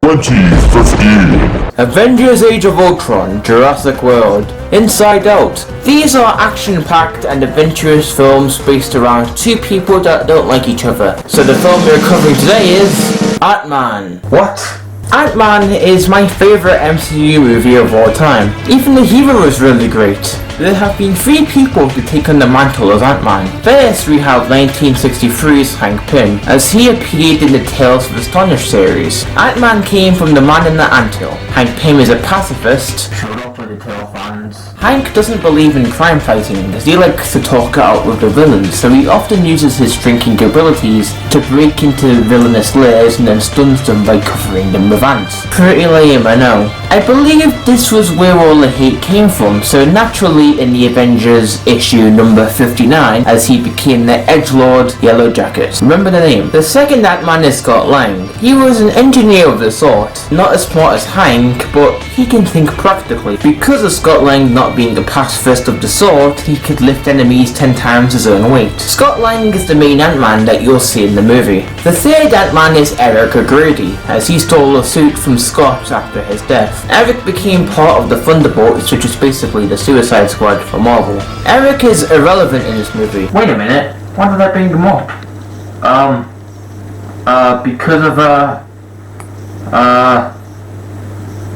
2015. Avengers Age of Ultron, Jurassic World, Inside Out. These are action-packed and adventurous films based around two people that don't like each other. So the film we're covering today is Ant-Man. What? Ant-Man is my favourite MCU movie of all time. Even the hero is really great. There have been three people to take on the mantle as Ant-Man. First, we have 1963's Hank Pym, as he appeared in the Tales of Astonish series. Ant-Man came from the man in the anthill. Hank Pym is a pacifist. Shut up with the tail fans. Hank doesn't believe in crime fighting, as he likes to talk it out with the villains, so he often uses his drinking abilities to break into villainous lairs and then stuns them by covering them with ants. Pretty lame, I know. I believe this was where all the hate came from, so naturally in the Avengers issue number 59, as he became the edgelord Yellow Jacket. Remember the name. The second Ant-Man is Scott Lang. He was an engineer of the sort, not as smart as Hank, but he can think practically. Because of Scott Lang not being a pacifist of the sort, he could lift enemies 10 times his own weight. Scott Lang is the main Ant-Man that you'll see in the movie. The third Ant-Man is Eric O'Grady, as he stole a suit from Scott after his death. Eric became part of the Thunderbolts, which is basically the Suicide Squad for Marvel. Eric is irrelevant in this movie. Wait a minute. Why did I bring them up? Because of,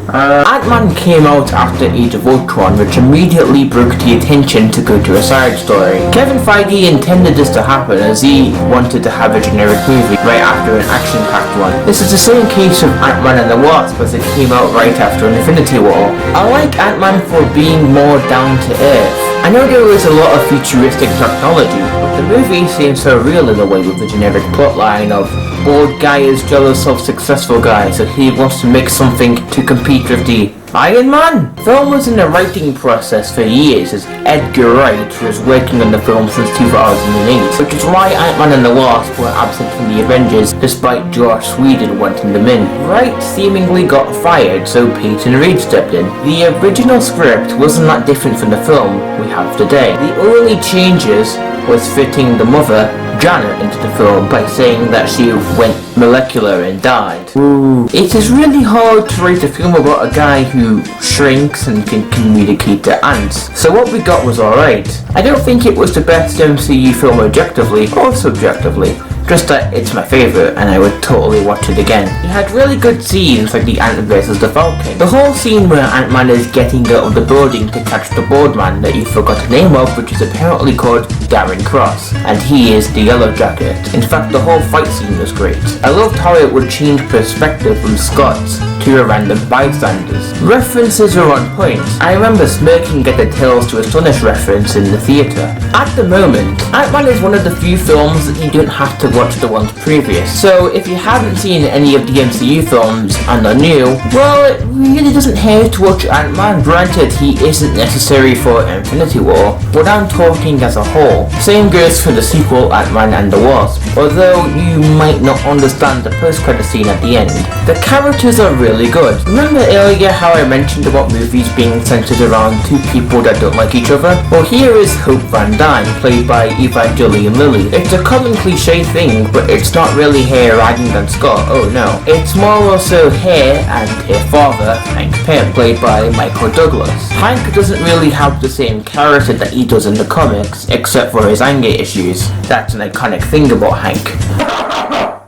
Ant-Man came out after Age of Ultron, which immediately broke the attention to go to a side story. Kevin Feige intended this to happen as he wanted to have a generic movie right after an action-packed one. This is the same case of Ant-Man and the Wasp, as it came out right after Infinity War. I like Ant-Man for being more down to earth. I know there is a lot of futuristic technology, but the movie seems so real in a way, with the generic plotline of bored guy is jealous of successful guy, so he wants to make something to compete with the Iron Man. Film was in the writing process for years, as Edgar Wright was working on the film since 2008, which is why Ant-Man and the Wasp were absent from the Avengers despite Joss Whedon wanting them in. Wright seemingly got fired, so Peyton Reed stepped in. The original script wasn't that different from the film we have today. The only changes was fitting the mother, Janet, into the film by saying that she went molecular and died. Ooh. It is really hard to write a film about a guy who shrinks and can communicate to ants, so what we got was alright. I don't think it was the best MCU film objectively or subjectively, just that it's my favourite and I would totally watch it again. It had really good scenes like the Ant vs the Falcon. The whole scene where Ant-Man is getting out of the building to catch the bald man that you forgot the name of, which is apparently called Darren Cross, and he is the Yellow Jacket. In fact, the whole fight scene was great. I loved how it would change perspective from Scott's to a random bystanders. References are on point. I remember smirking at the Tales to Astonish reference in the theatre. At the moment, Ant-Man is one of the few films that you don't have to watch the ones previous, so if you haven't seen any of the MCU films and are new, well, it really doesn't hurt to watch Ant-Man. Granted, he isn't necessary for Infinity War, but I'm talking as a whole. Same goes for the sequel, Ant-Man and the Wasp, although you might not understand the post-credit scene at the end. The characters are really good. Remember earlier how I mentioned about movies being centered around two people that don't like each other? Well, here is Hope Van Dyne, played by Evangeline Lilly. It's a common cliche thing, but it's not really her riding than Scott, oh no. It's more also her and her father, Hank Pym, played by Michael Douglas. Hank doesn't really have the same character that he does in the comics, except for his anger issues. That's an iconic thing about Hank.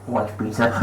What, Peter?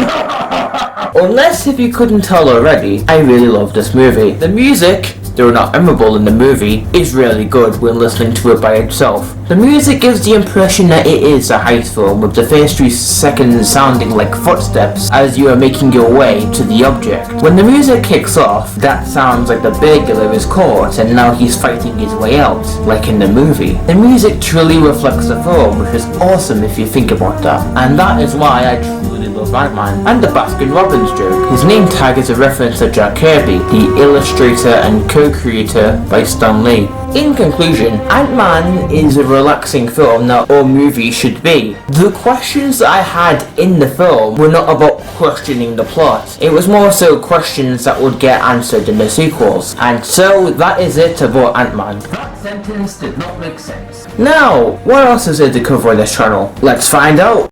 Unless if you couldn't tell already, I really love this movie. The music, though not memorable in the movie, is really good when listening to it by itself. The music gives the impression that it is a heist film, with the first 3 seconds sounding like footsteps as you are making your way to the object. When the music kicks off, that sounds like the burglar is caught and now he's fighting his way out, like in the movie. The music truly reflects the film, which is awesome if you think about that. And that is why I truly love Ant-Man. And the Baskin-Robbins joke. His name tag is a reference to Jack Kirby, the illustrator and co-creator by Stan Lee. In conclusion, Ant-Man is a relaxing film that all movies should be. The questions that I had in the film were not about questioning the plot. It was more so questions that would get answered in the sequels. And so that is it about Ant-Man. That sentence did not make sense. Now, what else is there to cover on this channel? Let's find out.